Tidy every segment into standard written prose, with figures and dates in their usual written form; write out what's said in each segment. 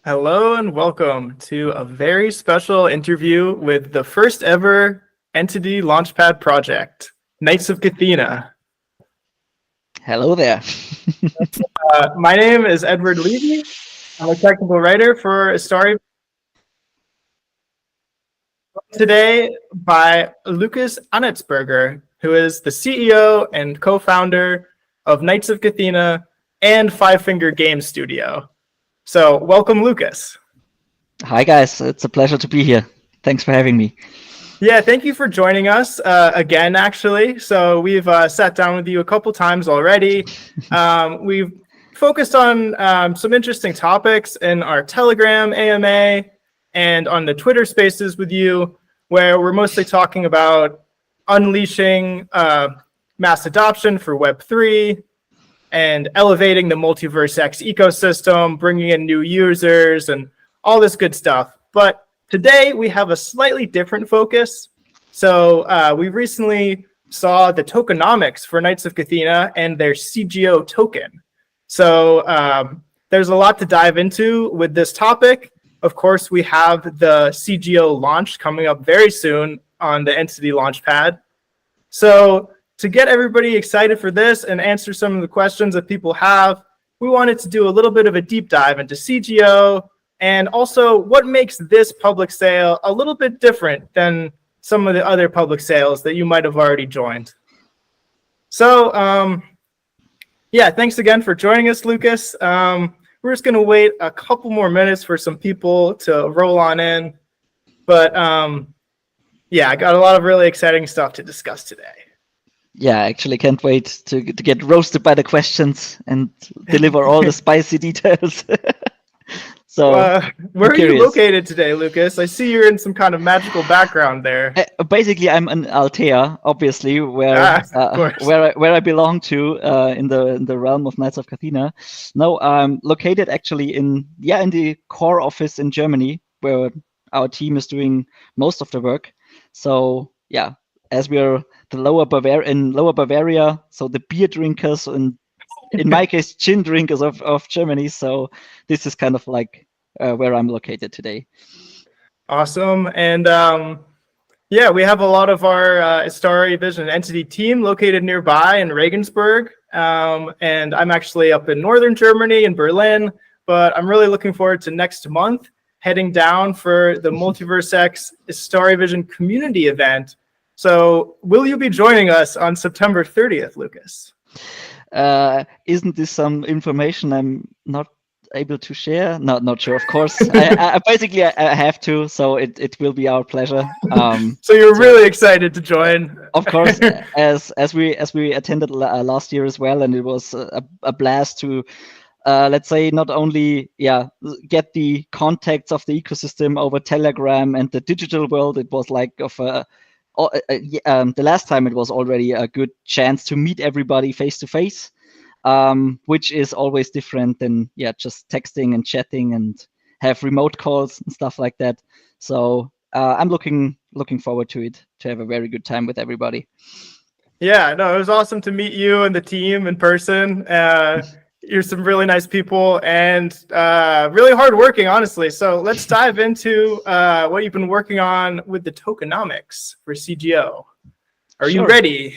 Hello and welcome to a very special interview with the first ever entity launchpad project, Knights of Cathena. Hello there. My name is Edward Leavy. I'm a technical writer for Astari. Today by Lukas Anetsberger, who is the CEO and co-founder of Knights of Cathena and Five Finger Game Studio. So welcome, Lukas. Hi, guys. It's a pleasure to be here. Thanks for having me. Yeah, thank you for joining us again, actually. So we've sat down with you a couple times already. We've focused on some interesting topics in our Telegram AMA and on the Twitter spaces with you, where we're mostly talking about unleashing mass adoption for Web3 and elevating the Multiverse X ecosystem, bringing in new users and all this good stuff. But today we have a slightly different focus. So we recently saw the tokenomics for Knights of Cathena and their CGO token. So there's a lot to dive into with this topic. Of course, we have the CGO launch coming up very soon on the Entity Launchpad. So to get everybody excited for this and answer some of the questions that people have, we wanted to do a little bit of a deep dive into CGO and also what makes this public sale a little bit different than some of the other public sales that you might have already joined. So yeah, thanks again for joining us, Lukas. We're just going to wait a couple more minutes for some people to roll on in. But yeah, I got a lot of really exciting stuff to discuss today. Yeah, I actually can't wait to get roasted by the questions and deliver all the spicy details. So where are you located today, Lukas? I see you're in some kind of magical background there. Basically, I'm in Altea, obviously, where I belong to in the realm of Knights of Cathena. No, I'm located actually in the core office in Germany, where our team is doing most of the work. So yeah, as we are the Lower Bavaria, so the beer drinkers and in my case, gin drinkers of Germany. So this is kind of like where I'm located today. Awesome. And yeah, we have a lot of our Astari Vision entity team located nearby in Regensburg. And I'm actually up in northern Germany in Berlin, but I'm really looking forward to next month heading down for the Multiverse X Astari Vision community event. So will you be joining us on September 30th, Lukas? Isn't this some information I'm not able to share? No, not sure. Of course, I basically have to. So it will be our pleasure. So you're really excited to join? Of course, as we attended last year as well, and it was a blast to. Let's say not only get the contacts of the ecosystem over Telegram and the digital world. It was like the last time it was already a good chance to meet everybody face to face, which is always different than just texting and chatting and have remote calls and stuff like that. So I'm looking forward to it, to have a very good time with everybody. Yeah, no, it was awesome to meet you and the team in person. You're some really nice people and really hardworking, honestly. So let's dive into what you've been working on with the tokenomics for CGO. Are you ready?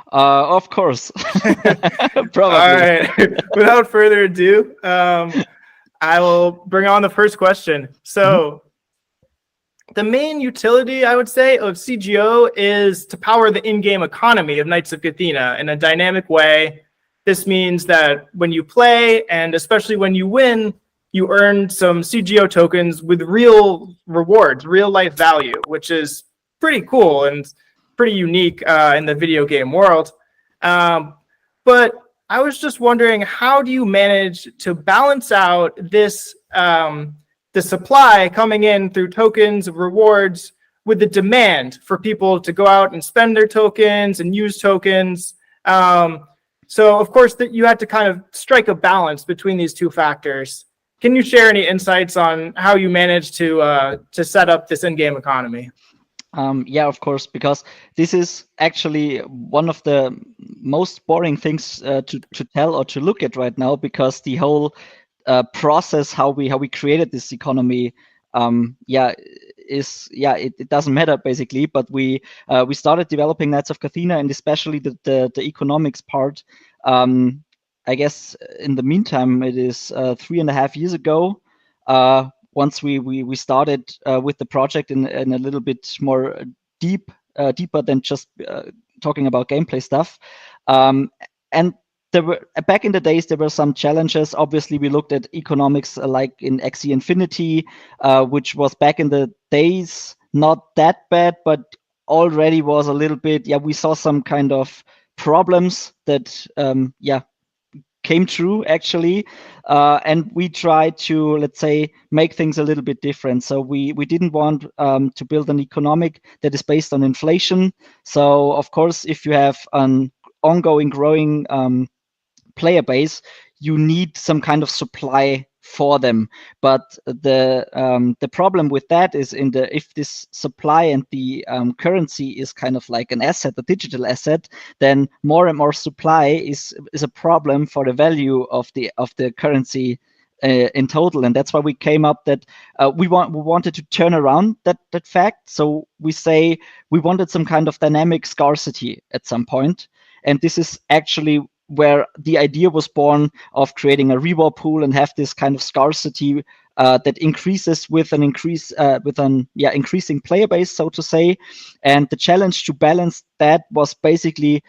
Of course. Probably. All right. Without further ado, I will bring on the first question. So the main utility, I would say, of CGO is to power the in-game economy of Knights of Cathena in a dynamic way. This means that when you play, and especially when you win, you earn some CGO tokens with real rewards, real life value, which is pretty cool and pretty unique in the video game world. But I was just wondering, how do you manage to balance out this, the supply coming in through tokens, rewards, with the demand for people to go out and spend their tokens and use tokens? So, of course, you had to kind of strike a balance between these two factors. Can you share any insights on how you managed to set up this in-game economy? Yeah, of course, because this is actually one of the most boring things to tell or to look at right now, because the whole process how we created this economy, it doesn't matter basically. But we started developing Knights of Cathena, and especially the economics part. I guess in the meantime, it is 3.5 years ago. Once we started with the project in a little bit more deeper than just talking about gameplay stuff, and there were back in the days there were some challenges. Obviously, we looked at economics like in Axie Infinity, which was back in the days not that bad, but already was a little bit. We saw some kind of problems that came true actually, and we tried to, let's say, make things a little bit different. So we didn't want to build an economic that is based on inflation. So of course, if you have an ongoing growing player base, you need some kind of supply for them. But the problem with that is if this supply and the currency is kind of like an asset, a digital asset, then more and more supply is a problem for the value of the currency in total. And that's why we came up that we wanted to turn around that fact. So we say we wanted some kind of dynamic scarcity at some point. And this is actually where the idea was born of creating a reward pool and have this kind of scarcity that increases with an increasing player base, so to say. And the challenge to balance that was basically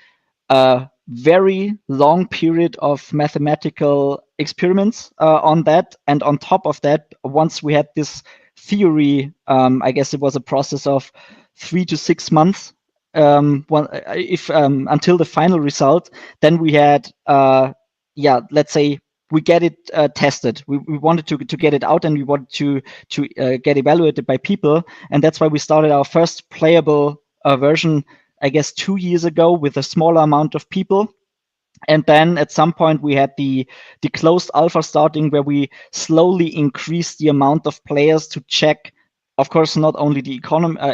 a very long period of mathematical experiments on that. And on top of that, once we had this theory, I guess it was a process of 3 to 6 months until the final result. Then we had let's say we get it tested. We wanted to get it out, and we wanted to get evaluated by people. And that's why we started our first playable version, I guess 2 years ago, with a smaller amount of people. And then at some point we had the closed alpha starting, where we slowly increased the amount of players to check, of course, not only the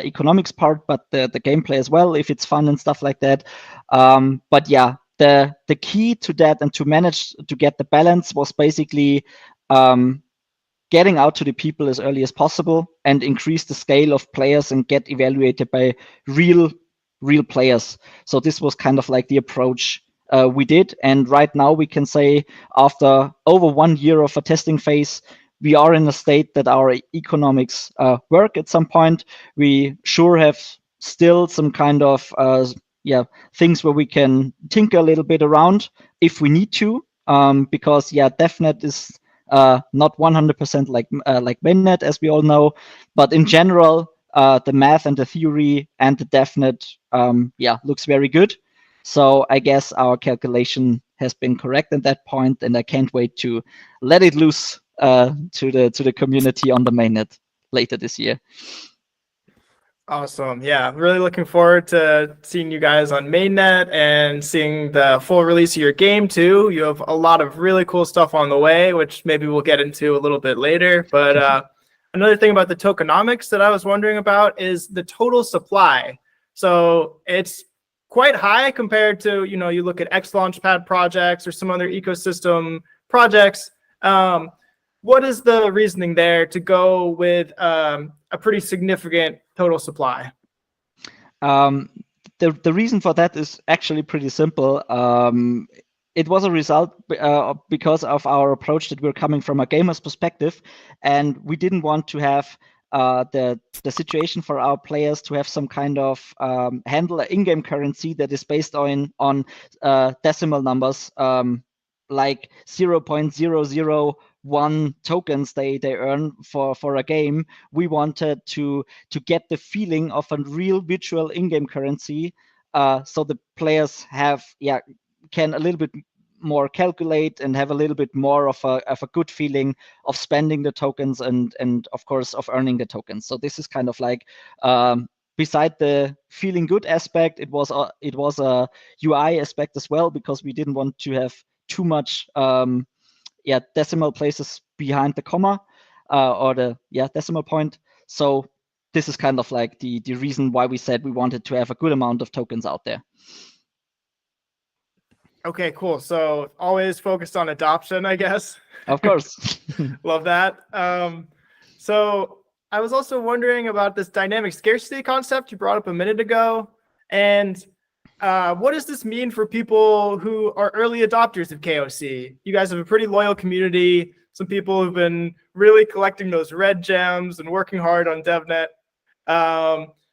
economics part, but the gameplay as well, if it's fun and stuff like that. But yeah, the key to that and to manage to get the balance was basically getting out to the people as early as possible and increase the scale of players and get evaluated by real players. So this was kind of like the approach we did. And right now we can say, after over 1 year of a testing phase, we are in a state that our economics work at some point. We sure have still some kind of things where we can tinker a little bit around if we need to, because DevNet is not 100% like mainnet, as we all know. But in general, the math and the theory and the DevNet looks very good. So I guess our calculation has been correct at that point, and I can't wait to let it loose to the community on the mainnet later this year. Awesome. Yeah, really looking forward to seeing you guys on mainnet and seeing the full release of your game too. You have a lot of really cool stuff on the way, which maybe we'll get into a little bit later. But another thing about the tokenomics that I was wondering about is the total supply. So it's quite high compared to, you look at X Launchpad projects or some other ecosystem projects. What is the reasoning there to go with a pretty significant total supply? The reason for that is actually pretty simple. It was a result because of our approach that we're coming from a gamer's perspective, and we didn't want to have the situation for our players to have some kind of handle in-game currency that is based on decimal numbers, like 0.001 tokens they earn for a game. We wanted to get the feeling of a real virtual in-game currency, so the players can a little bit more calculate and have a little bit more of a good feeling of spending the tokens and of course of earning the tokens. So this is kind of like, beside the feeling good aspect, it was a UI aspect as well, because we didn't want to have too much decimal places behind the comma or the decimal point. So this is kind of like the reason why we said we wanted to have a good amount of tokens out there. Okay, cool. So always focused on adoption, I guess. Of course. Love that. So I was also wondering about this dynamic scarcity concept you brought up a minute ago. And what does this mean for people who are early adopters of KOC? You guys have a pretty loyal community. Some people who've been really collecting those red gems and working hard on DevNet.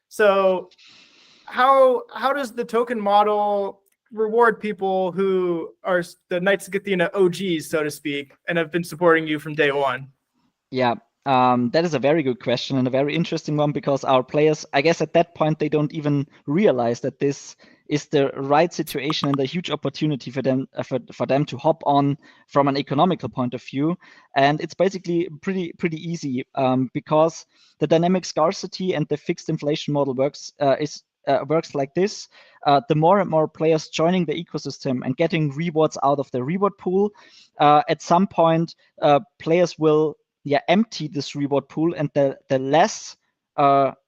So how does the token model reward people who are the Knights of Cathena OGs, so to speak, and have been supporting you from day one? Yeah, that is a very good question and a very interesting one, because our players, I guess at that point, they don't even realize that this is the right situation and a huge opportunity for them to hop on from an economical point of view. And it's basically pretty easy, because the dynamic scarcity and the fixed inflation model works like this. The more and more players joining the ecosystem and getting rewards out of the reward pool, at some point, players will empty this reward pool, and the less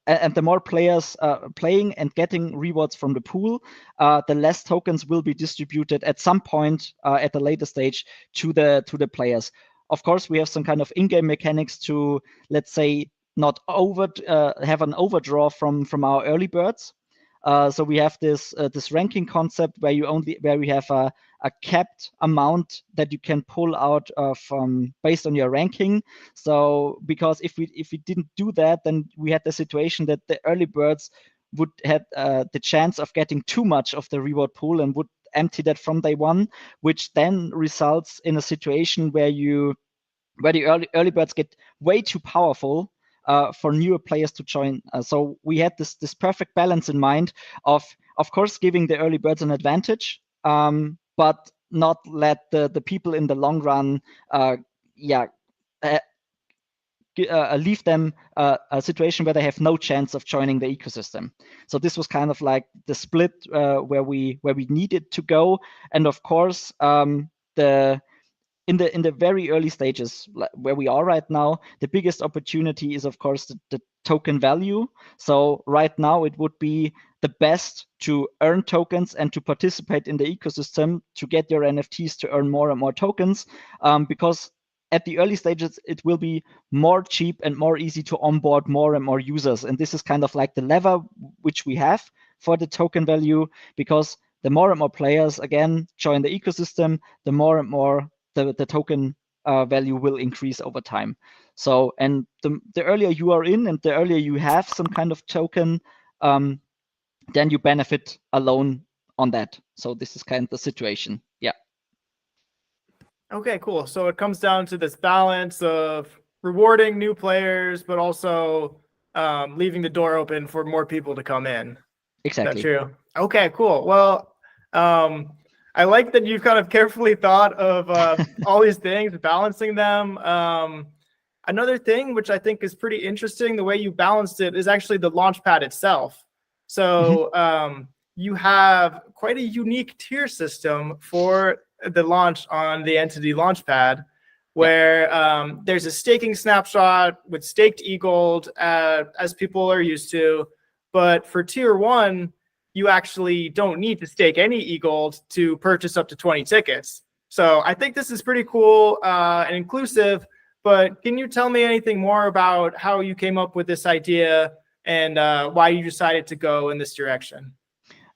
and the more players playing and getting rewards from the pool, the less tokens will be distributed at some point at a later stage to the players. Of course, we have some kind of in-game mechanics to, let's say, not have an overdraw from our early birds. So we have this ranking concept where we have a capped amount that you can pull out from based on your ranking. So because if we didn't do that, then we had the situation that the early birds would have the chance of getting too much of the reward pool and would empty that from day one, which then results in a situation where the early birds get way too powerful for newer players to join. So we had this perfect balance in mind of course, giving the early birds an advantage, but not let the people in the long run, leave them a situation where they have no chance of joining the ecosystem. So this was kind of like the split where we needed to go. And of course, in the very early stages where we are right now, the biggest opportunity is, of course, the token value. So right now, it would be the best to earn tokens and to participate in the ecosystem to get your NFTs to earn more and more tokens, because at the early stages, it will be more cheap and more easy to onboard more and more users. And this is kind of like the lever which we have for the token value, because the more and more players, again, join the ecosystem, the more and more the token value will increase over time. So, and the earlier you are in and the earlier you have some kind of token, then you benefit alone on that. So this is kind of the situation. Yeah. Okay, cool. So it comes down to this balance of rewarding new players, but also leaving the door open for more people to come in. Exactly. Is that true? Okay, cool. Well, I like that you've kind of carefully thought of all these things, balancing them. Another thing, which I think is pretty interesting, the way you balanced it is actually the launchpad itself. So you have quite a unique tier system for the launch on the entity launchpad, where there's a staking snapshot with staked e-gold, as people are used to. But for tier 1, you actually don't need to stake any e-gold to purchase up to 20 tickets. So I think this is pretty cool and inclusive, but can you tell me anything more about how you came up with this idea and why you decided to go in this direction?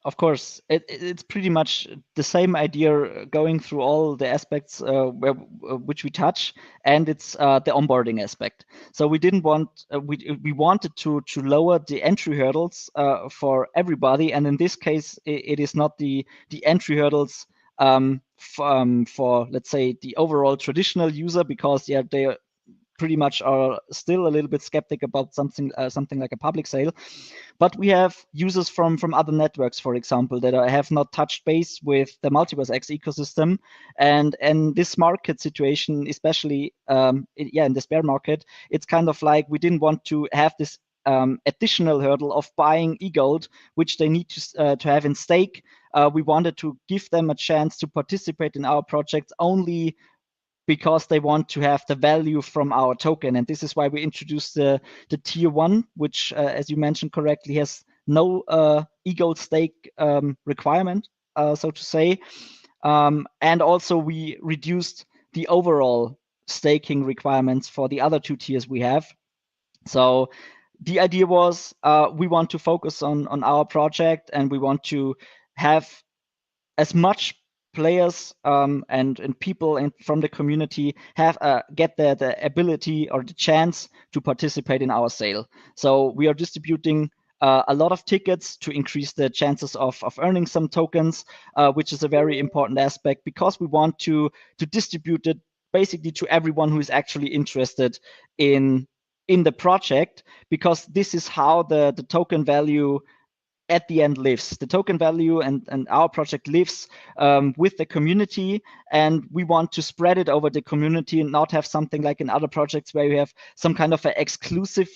Of course, it's pretty much the same idea going through all the aspects which we touch, and it's the onboarding aspect. So we didn't want we wanted to lower the entry hurdles for everybody, and in this case, it is not the entry hurdles for, let's say, the overall traditional user, because they pretty much are still a little bit skeptic about something like a public sale. But we have users from other networks, for example, that have not touched base with the Multiverse X ecosystem. And this market situation, especially in this bear market, it's kind of like we didn't want to have this additional hurdle of buying e-gold, which they need to have in stake. We wanted to give them a chance to participate in our projects only because they want to have the value from our token. And this is why we introduced the tier 1, which, as you mentioned correctly, has no e-gold stake requirement, so to say. And also we reduced the overall staking requirements for the other 2 tiers we have. So the idea was we want to focus on our project, and we want to have as much players and people from the community have get the ability or the chance to participate in our sale. So we are distributing a lot of tickets to increase the chances of earning some tokens, which is a very important aspect, because we want to distribute it basically to everyone who is actually interested in the project, because this is how the token value at the end lives. The token value and our project lives with the community, and we want to spread it over the community and not have something like in other projects where you have some kind of an exclusive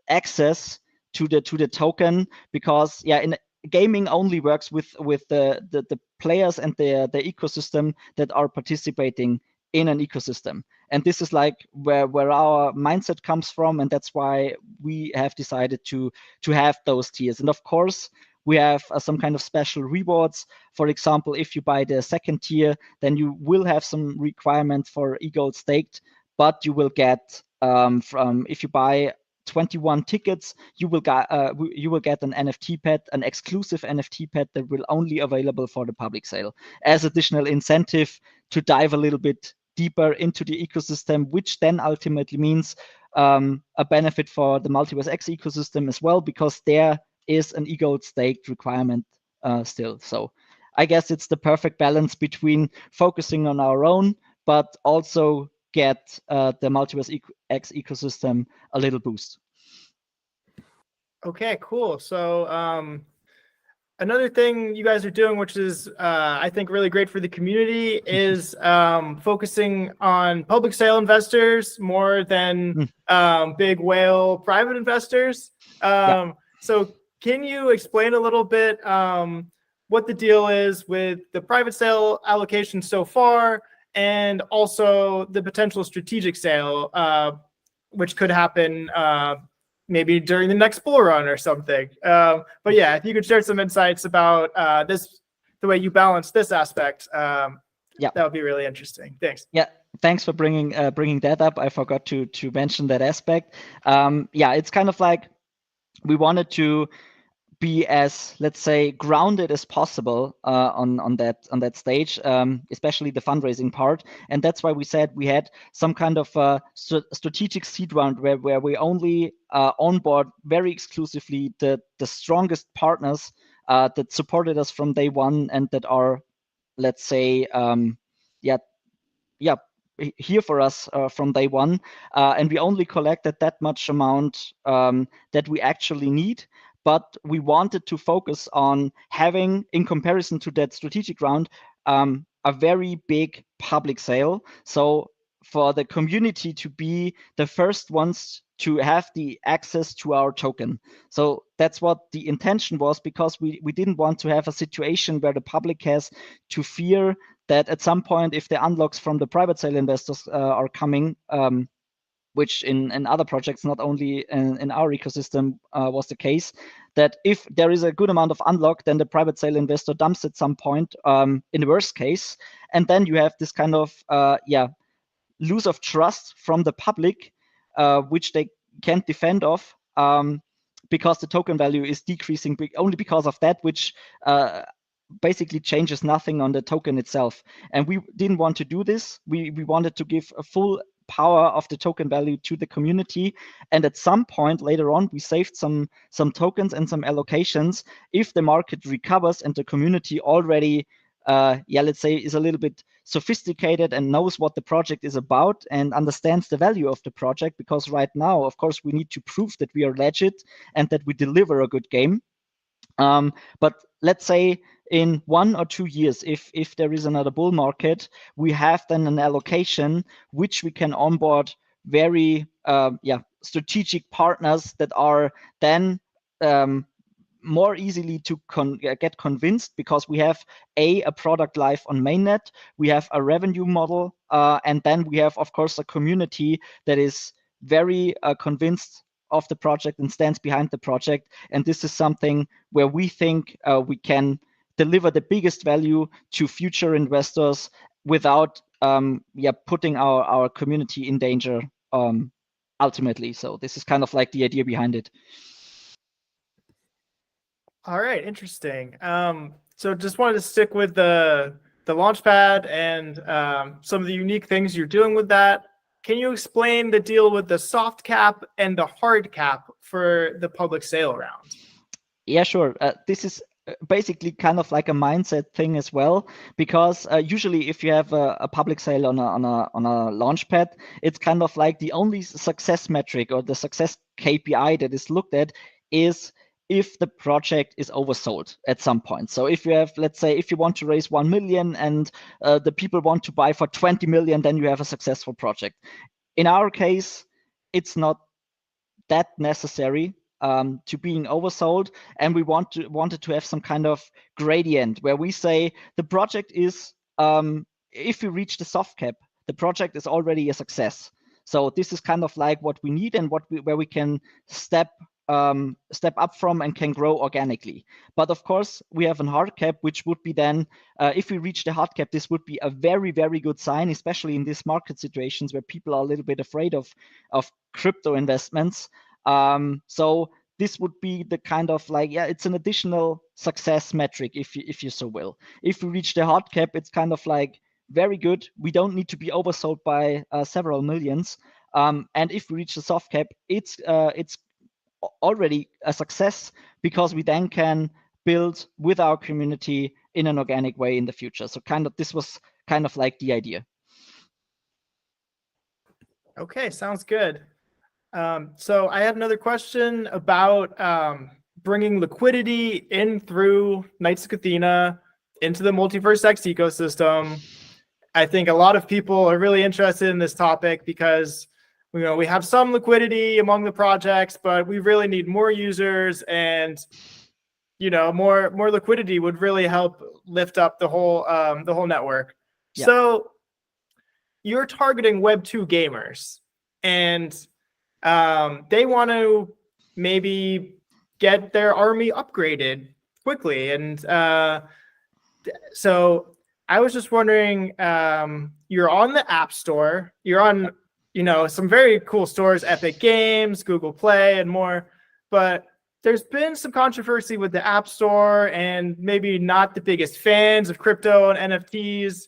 access to the token, because in gaming only works with the players and the ecosystem that are participating in an ecosystem. And this is like where our mindset comes from, and that's why we have decided to have those tiers. And of course, we have some kind of special rewards. For example, if you buy the second tier, then you will have some requirement for e-gold staked, but you will get from if you buy 21 tickets, you will get an NFT pet, an exclusive NFT pet that will only available for the public sale, as additional incentive to dive a little bit deeper into the ecosystem, which then ultimately means a benefit for the Multiverse X ecosystem as well, because there is an e-gold staked requirement still. So I guess it's the perfect balance between focusing on our own, but also get the Multiverse X ecosystem a little boost. Okay, cool. So another thing you guys are doing, which is I think really great for the community, is focusing on public sale investors more than big whale private investors. So can you explain a little bit what the deal is with the private sale allocation so far, and also the potential strategic sale, which could happen maybe during the next bull run or something. But yeah, if you could share some insights about the way you balance this aspect, that would be really interesting. Thanks. Yeah, thanks for bringing that up. I forgot to mention that aspect. It's kind of like we wanted to be as, let's say, grounded as possible on that stage, especially the fundraising part. And that's why we said we had some kind of strategic seed round where we only onboard very exclusively the strongest partners that supported us from day one, and that are, let's say, here for us from day one. And we only collected that much amount that we actually need. But we wanted to focus on having, in comparison to that strategic round, a very big public sale. So for the community to be the first ones to have the access to our token. So that's what the intention was, because we didn't want to have a situation where the public has to fear that at some point, if the unlocks from the private sale investors are coming, which in other projects, not only in our ecosystem, was the case, that if there is a good amount of unlock, then the private sale investor dumps at some point, in the worst case. And then you have this kind of lose of trust from the public, which they can't defend of, because the token value is decreasing only because of that, which basically changes nothing on the token itself. And we didn't want to do this. We wanted to give a full power of the token value to the community. And at some point later on, we saved some tokens and some allocations. If the market recovers and the community already, let's say, is a little bit sophisticated and knows what the project is about and understands the value of the project, because right now, of course, we need to prove that we are legit and that we deliver a good game. But let's say in 1 or 2 years, if there is another bull market, we have then an allocation which we can onboard very strategic partners that are then more easily to get convinced, because we have a product live on mainnet, we have a revenue model, and then we have, of course, a community that is very convinced of the project and stands behind the project. And this is something where we think we can deliver the biggest value to future investors without putting our community in danger ultimately. So this is kind of like the idea behind it. All right, interesting. So just wanted to stick with the Launchpad and some of the unique things you're doing with that. Can you explain the deal with the soft cap and the hard cap for the public sale round? Yeah, sure. This is basically kind of like a mindset thing as well, because usually if you have a public sale on a launchpad, it's kind of like the only success metric or the success KPI that is looked at is if the project is oversold at some point. So if you have, let's say, if you want to raise 1 million and the people want to buy for 20 million, then you have a successful project. In our case, it's not that necessary to being oversold, and we wanted to have some kind of gradient where we say the project is, if you reach the soft cap, the project is already a success. So this is kind of like what we need and where we can step up from and can grow organically. But of course, we have a hard cap, which would be then, if we reach the hard cap, this would be a very, very good sign, especially in these market situations where people are a little bit afraid of crypto investments. So this would be the kind of like, it's an additional success metric, if you so will. If we reach the hard cap, it's kind of like very good. We don't need to be oversold by several millions. And if we reach the soft cap, it's already a success, because we then can build with our community in an organic way in the future. So this was kind of like the idea. Okay, sounds good. So I had another question about bringing liquidity in through Knights of Cathena into the Multiverse X ecosystem. I think a lot of people are really interested in this topic because we have some liquidity among the projects, but we really need more users, and more liquidity would really help lift up the whole network. Yeah. So you're targeting Web2 gamers, and they want to maybe get their army upgraded quickly, and so I was just wondering, you're on the App Store, you're on some very cool stores, Epic Games, Google Play, and more. But there's been some controversy with the App Store, and maybe not the biggest fans of crypto and NFTs.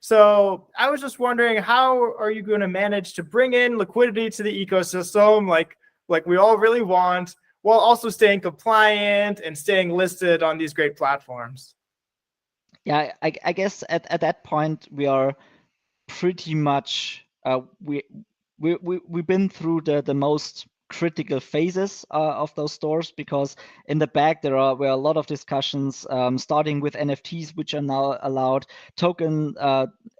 So I was just wondering, how are you going to manage to bring in liquidity to the ecosystem, like we all really want, while also staying compliant and staying listed on these great platforms? Yeah, I guess at that point we are pretty much we've been through the most critical phases of those stores, because in the back were a lot of discussions, starting with NFTs, which are now allowed, token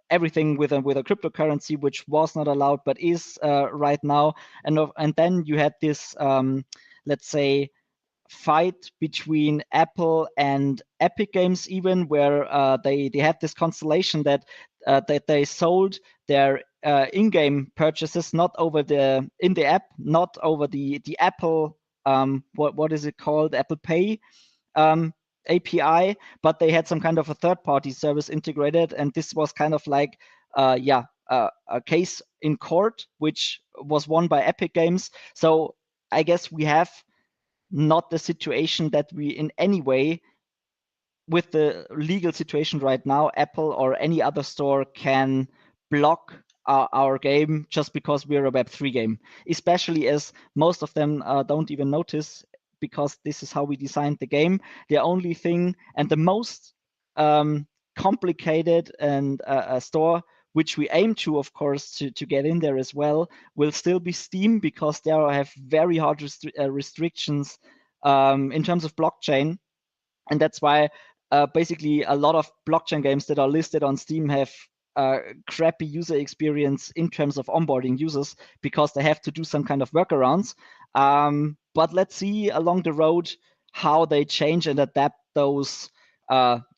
everything with a cryptocurrency, which was not allowed but is right now, and then you had this let's say fight between Apple and Epic Games, even where they had this constellation that they sold their in-game purchases not over in the app, not over the Apple what is it called, Apple Pay API, but they had some kind of a third-party service integrated, and this was kind of like a case in court, which was won by Epic Games. So I guess we have not the situation that we in any way, with the legal situation right now, Apple or any other store can block our game just because we're a Web3 game, especially as most of them don't even notice, because this is how we designed the game. The only thing and the most complicated and a store which we aim to, of course, to get in there as well, will still be Steam, because they have very hard restrictions in terms of blockchain. And that's why basically a lot of blockchain games that are listed on Steam have crappy user experience in terms of onboarding users, because they have to do some kind of workarounds. But let's see along the road how they change and adapt those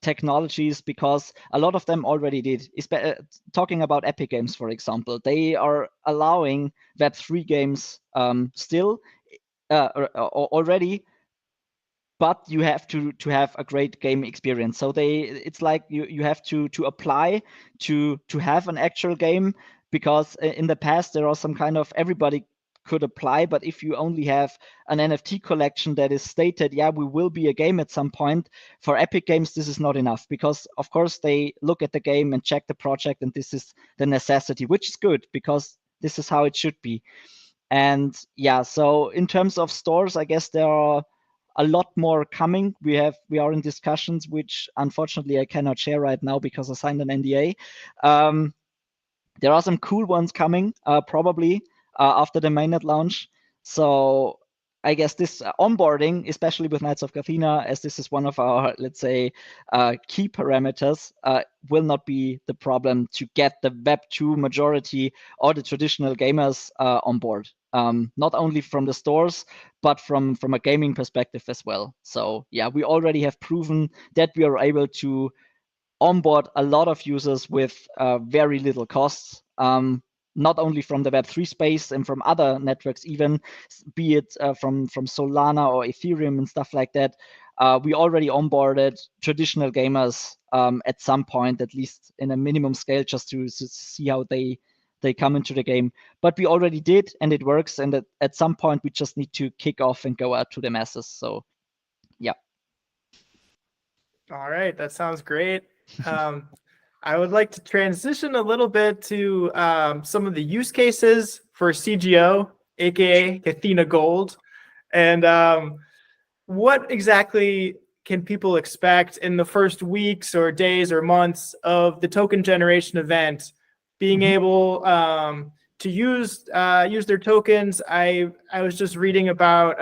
technologies, because a lot of them already did. Talking about Epic Games, for example, they are allowing Web3 games still already, but you have to have a great game experience. So it's like you have to apply to have an actual game, because in the past there are some kind of, everybody could apply, but if you only have an NFT collection that is stated, yeah, we will be a game at some point, for Epic Games this is not enough, because of course they look at the game and check the project, and this is the necessity, which is good because this is how it should be. And yeah, so in terms of stores, I guess there are a lot more coming. We are in discussions, which unfortunately I cannot share right now because I signed an NDA. There are some cool ones coming, probably after the mainnet launch. So I guess this onboarding, especially with Knights of Cathena, as this is one of our, let's say, key parameters, will not be the problem to get the Web2 majority or the traditional gamers on board. Not only from the stores, but from a gaming perspective as well. So yeah, we already have proven that we are able to onboard a lot of users with very little costs, not only from the Web3 space and from other networks, even be it from Solana or Ethereum and stuff like that. We already onboarded traditional gamers at some point, at least in a minimum scale, just to see how they come into the game. But we already did, and it works. And at some point, we just need to kick off and go out to the masses. So, yeah. All right, that sounds great. I would like to transition a little bit to some of the use cases for CGO, aka Cathena Gold, and what exactly can people expect in the first weeks or days or months of the token generation event? Being able to use their tokens. I was just reading about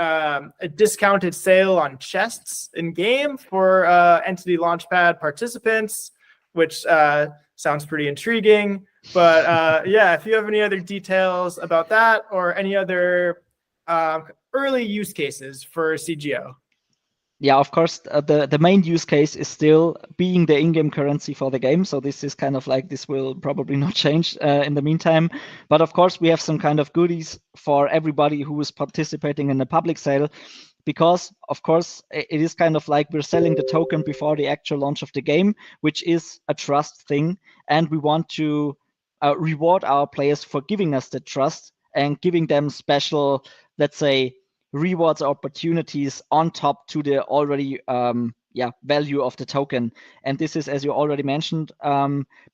a discounted sale on chests in game for Entity Launchpad participants, which sounds pretty intriguing. But yeah, if you have any other details about that or any other early use cases for CGO. Yeah, of course, the main use case is still being the in-game currency for the game. So this is kind of like, this will probably not change in the meantime. But of course, we have some kind of goodies for everybody who is participating in the public sale, because of course, it is kind of like we're selling the token before the actual launch of the game, which is a trust thing. And we want to reward our players for giving us the trust and giving them special, let's say, rewards opportunities on top to the already value of the token. And this is, as you already mentioned,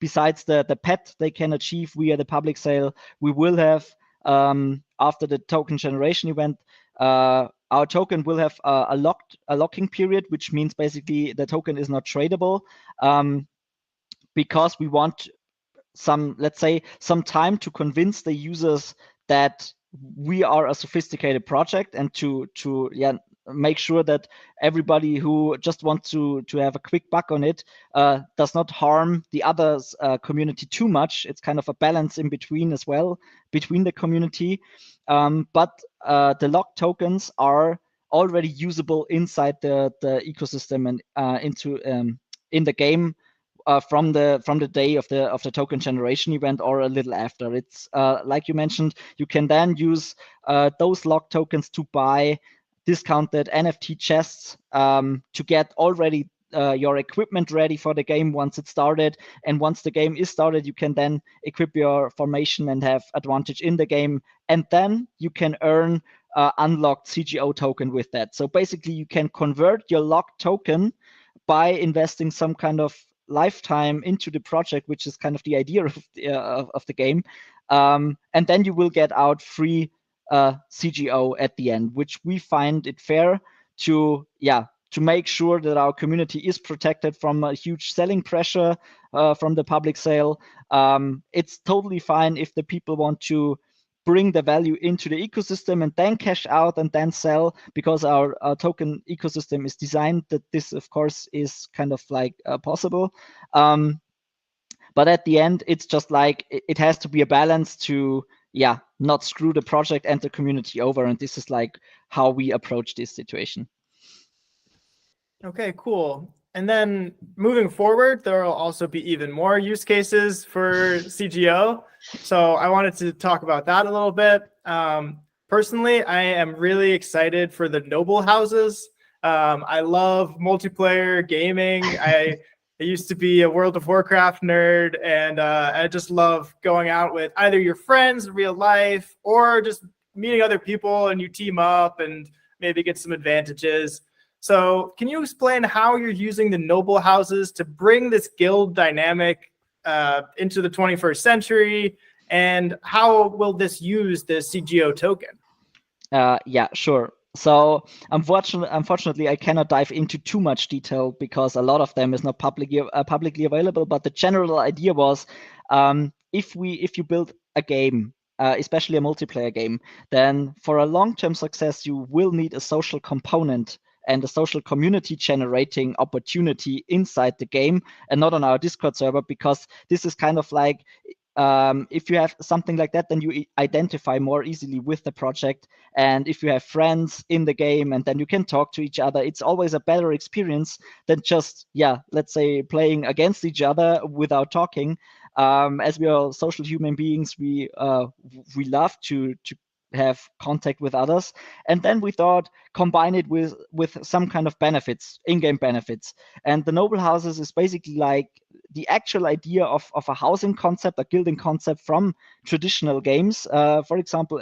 besides the pet they can achieve via the public sale, we will have, after the token generation event, our token will have a locking period, which means basically the token is not tradable, because we want some, let's say, some time to convince the users that we are a sophisticated project, and to make sure that everybody who just wants to have a quick buck on it does not harm the others community too much. It's kind of a balance in between as well, between the community. But the locked tokens are already usable inside the ecosystem and into in the game from the day of the token generation event or a little after. It's like you mentioned, you can then use those locked tokens to buy discounted NFT chests to get already your equipment ready for the game once it started. And once the game is started, you can then equip your formation and have advantage in the game. And then you can earn unlocked CGO token with that. So basically, you can convert your locked token by investing some kind of lifetime into the project, which is kind of the idea of the game. And then you will get out free CGO at the end, which we find it fair to make sure that our community is protected from a huge selling pressure from the public sale. It's totally fine if the people want to bring the value into the ecosystem and then cash out and then sell, because our token ecosystem is designed that this, of course, is kind of like possible. But at the end, it's just like it has to be a balance to not screw the project and the community over. And this is like how we approach this situation. Okay, cool. And then moving forward, there will also be even more use cases for CGO. So I wanted to talk about that a little bit. Personally, I am really excited for the noble houses. I love multiplayer gaming. I used to be a World of Warcraft nerd, and I just love going out with either your friends in real life or just meeting other people, and you team up and maybe get some advantages. So can you explain how you're using the noble houses to bring this guild dynamic into the 21st century, and how will this use the CGO token? Yeah, sure. So unfortunately, I cannot dive into too much detail because a lot of them is not publicly available. But the general idea was, if you build a game, especially a multiplayer game, then for a long-term success, you will need a social component and a social community generating opportunity inside the game, and not on our Discord server, because this is kind of like, if you have something like that, then you identify more easily with the project. And if you have friends in the game and then you can talk to each other, it's always a better experience than just, let's say, playing against each other without talking. As we are social human beings, we love to have contact with others. And then we thought, combine it with some kind of benefits, in-game benefits. And the noble houses is basically like the actual idea of a housing concept, a guilding concept from traditional games. For example,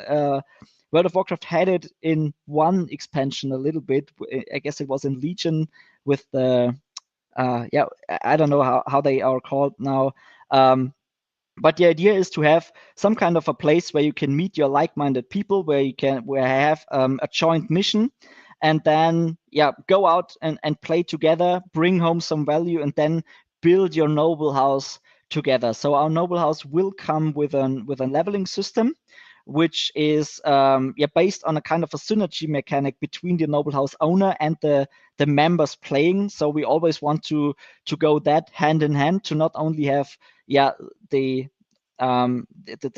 World of Warcraft had it in one expansion a little bit. I guess it was in Legion with the, I don't know how they are called now. But the idea is to have some kind of a place where you can meet your like-minded people, where you have a joint mission, and then go out and play together, bring home some value, and then build your noble house together. So our noble house will come with a leveling system, which is based on a kind of a synergy mechanic between the noble house owner and the members playing. So we always want to go that hand in hand, to not only have the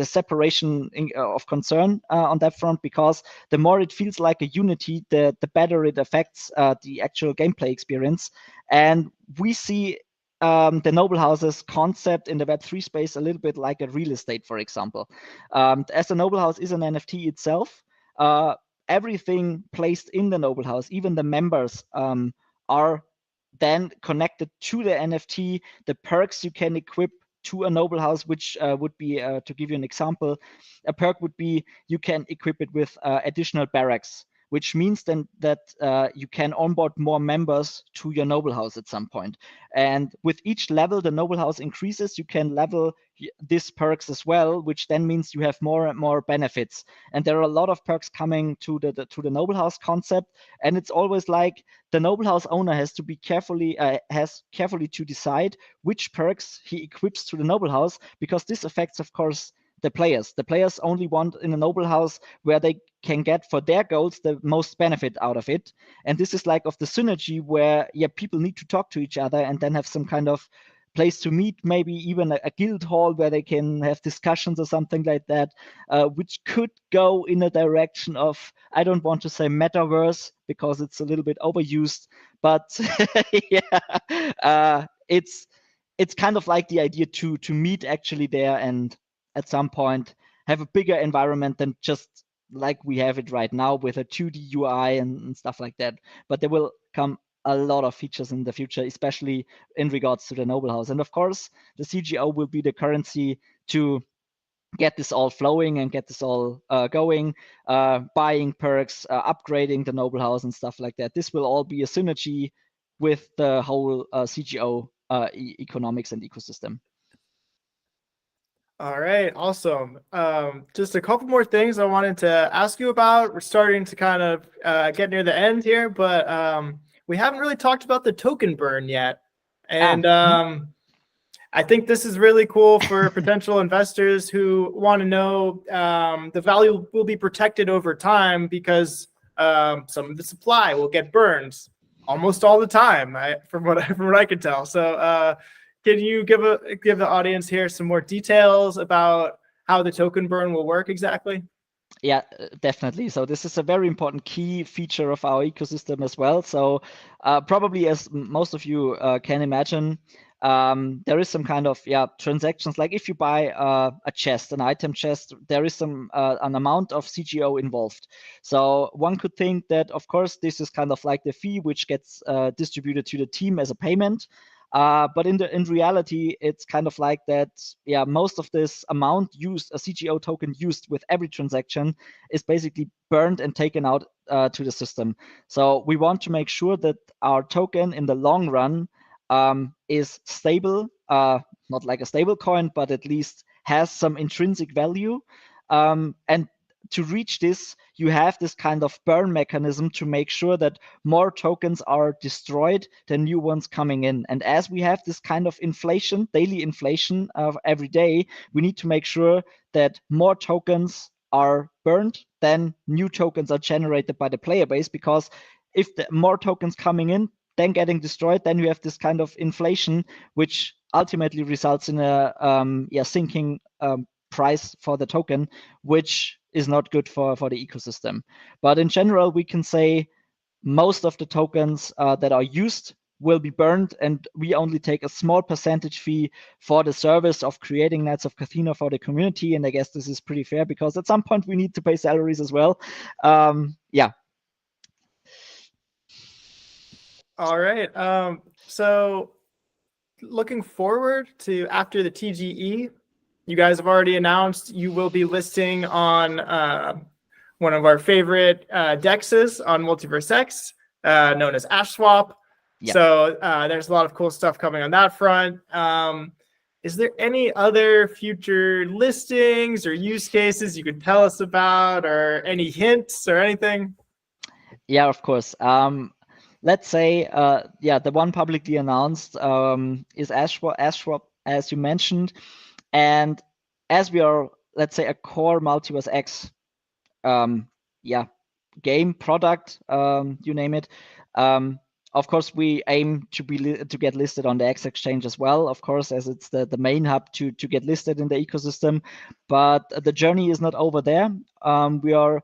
separation of concern on that front, because the more it feels like a unity, the better it affects the actual gameplay experience. And we see the noble houses concept in the Web3 space a little bit like a real estate, for example. As the noble house is an NFT itself, everything placed in the noble house, even the members, are then connected to the NFT. The perks you can equip to a noble house, which would be, to give you an example, a perk would be you can equip it with additional barracks, which means then that you can onboard more members to your noble house at some point. And with each level the noble house increases, you can level these perks as well, which then means you have more and more benefits. And there are a lot of perks coming to the noble house concept. And it's always like the noble house owner has to be carefully to decide which perks he equips to the noble house, because this affects, of course, the players. The players only want in a noble house where they can get for their goals the most benefit out of it. And this is like of the synergy where people need to talk to each other and then have some kind of place to meet, maybe even a guild hall where they can have discussions or something like that, which could go in a direction of, I don't want to say metaverse because it's a little bit overused, but it's kind of like the idea to meet actually there, and at some point have a bigger environment than just like we have it right now with a 2D UI and stuff like that. But there will come a lot of features in the future, especially in regards to the noble house. And of course, the CGO will be the currency to get this all flowing and get this all going, buying perks, upgrading the noble house and stuff like that. This will all be a synergy with the whole CGO economics and ecosystem. All right, awesome. Just a couple more things I wanted to ask you about. We're starting to kind of get near the end here, but we haven't really talked about the token burn yet. And I think this is really cool for potential investors who want to know the value will be protected over time, because some of the supply will get burned almost all the time, from what I can tell. So can you give the audience here some more details about how the token burn will work exactly? Yeah, definitely. So this is a very important key feature of our ecosystem as well. So probably, as most of you can imagine, there is some kind of transactions, like if you buy a chest, an item chest, there is some an amount of CGO involved. So one could think that, of course, this is kind of like the fee which gets distributed to the team as a payment. But in reality, it's kind of like that. Yeah, most of this amount used, a CGO token used with every transaction, is basically burned and taken out to the system. So we want to make sure that our token in the long run is stable, not like a stable coin, but at least has some intrinsic value. And to reach this, you have this kind of burn mechanism to make sure that more tokens are destroyed than new ones coming in. And as we have this kind of inflation, daily inflation of every day, we need to make sure that more tokens are burned than new tokens are generated by the player base, because if the more tokens coming in, then getting destroyed, then you have this kind of inflation, which ultimately results in a sinking price for the token, which is not good for the ecosystem. But in general, we can say most of the tokens that are used will be burned, and we only take a small percentage fee for the service of creating Knights of Cathena for the community. And I guess this is pretty fair, because at some point we need to pay salaries as well. Yeah. All right. So looking forward to after the TGE, you guys have already announced you will be listing on one of our favorite dexes on Multiverse X, known as Ash Swap. Yeah. So there's a lot of cool stuff coming on that front. Is there any other future listings or use cases you could tell us about, or any hints or anything? Yeah, of course. Let's say, the one publicly announced is Ash Swap, as you mentioned. And as we are, let's say, a core Multiverse X game product, you name it, of course, we aim to get listed on the X exchange as well, of course, as it's the main hub to get listed in the ecosystem. But the journey is not over there. We are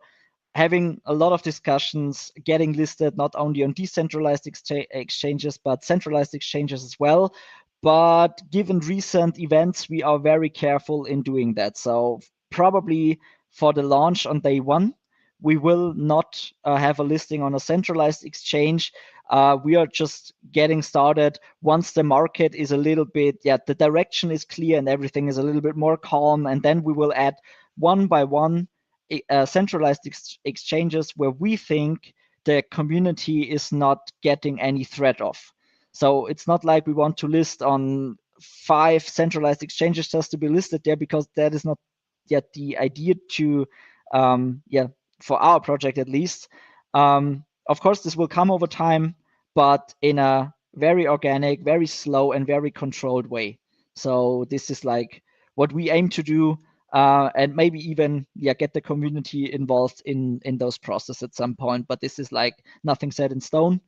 having a lot of discussions getting listed not only on decentralized exchanges, but centralized exchanges as well. But given recent events, we are very careful in doing that. So probably for the launch on day one, we will not have a listing on a centralized exchange. We are just getting started. Once the market is a little bit, the direction is clear and everything is a little bit more calm, and then we will add one by one centralized exchanges where we think the community is not getting any threat of. So it's not like we want to list on 5 centralized exchanges just to be listed there, because that is not yet the idea to, for our project at least. Of course, this will come over time, but in a very organic, very slow, and very controlled way. So this is like what we aim to do. And maybe even get the community involved in those processes at some point. But this is like nothing set in stone.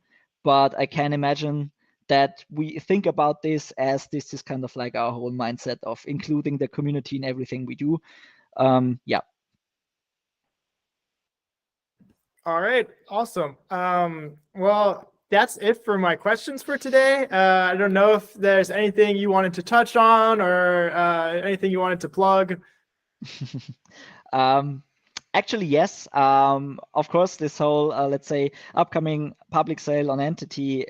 But I can imagine that we think about this as this is kind of like our whole mindset of including the community in everything we do. All right, awesome. Well, that's it for my questions for today. I don't know if there's anything you wanted to touch on, or anything you wanted to plug. Actually, yes. Of course, this whole, let's say, upcoming public sale on Entity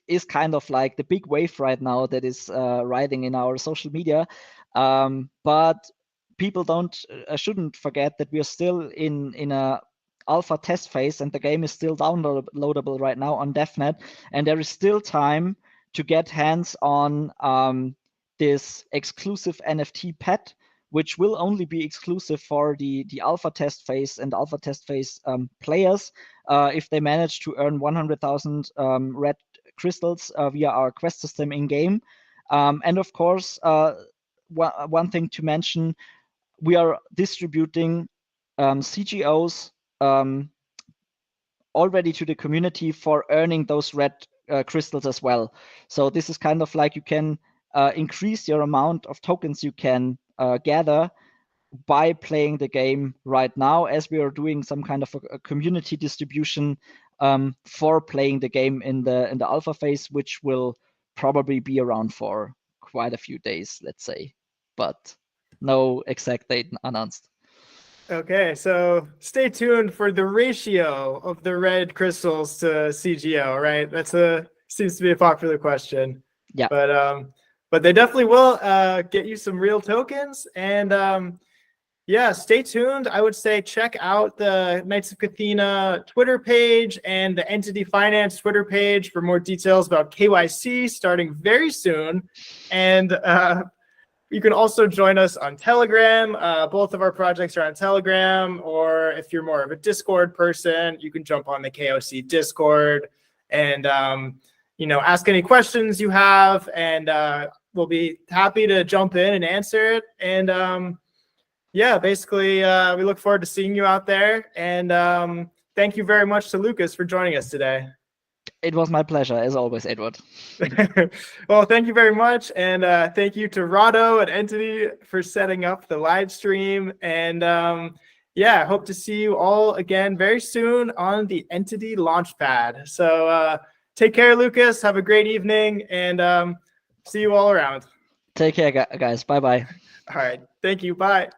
is kind of like the big wave right now that is riding in our social media. But people shouldn't forget that we are still in a alpha test phase, and the game is still downloadable right now on DevNet, and there is still time to get hands on this exclusive NFT pet, which will only be exclusive for the alpha test phase and alpha test phase players if they manage to earn 100,000 red crystals via our quest system in game. And of course, one thing to mention, we are distributing CGOs already to the community for earning those red crystals as well. So this is kind of like you can increase your amount of tokens you can gather by playing the game right now, as we are doing some kind of a community distribution for playing the game in the alpha phase, which will probably be around for quite a few days, let's say, but no exact date announced. Okay, so stay tuned for the ratio of the red crystals to CGO, right? Seems to be a popular question. Yeah. But they definitely will get you some real tokens. And yeah, stay tuned. I would say check out the Knights of Cathena Twitter page and the Entity Finance Twitter page for more details about KYC starting very soon. And you can also join us on Telegram. Both of our projects are on Telegram, or if you're more of a Discord person, you can jump on the KOC Discord and ask any questions you have, and we'll be happy to jump in and answer it. And yeah, basically, we look forward to seeing you out there. And thank you very much to Lukas for joining us today. It was my pleasure, as always, Edward. Well, thank you very much. And thank you to Rado and Entity for setting up the live stream. And yeah, I hope to see you all again very soon on the Entity Launchpad. So take care, Lukas. Have a great evening, and see you all around. Take care, guys. Bye-bye. All right. Thank you. Bye.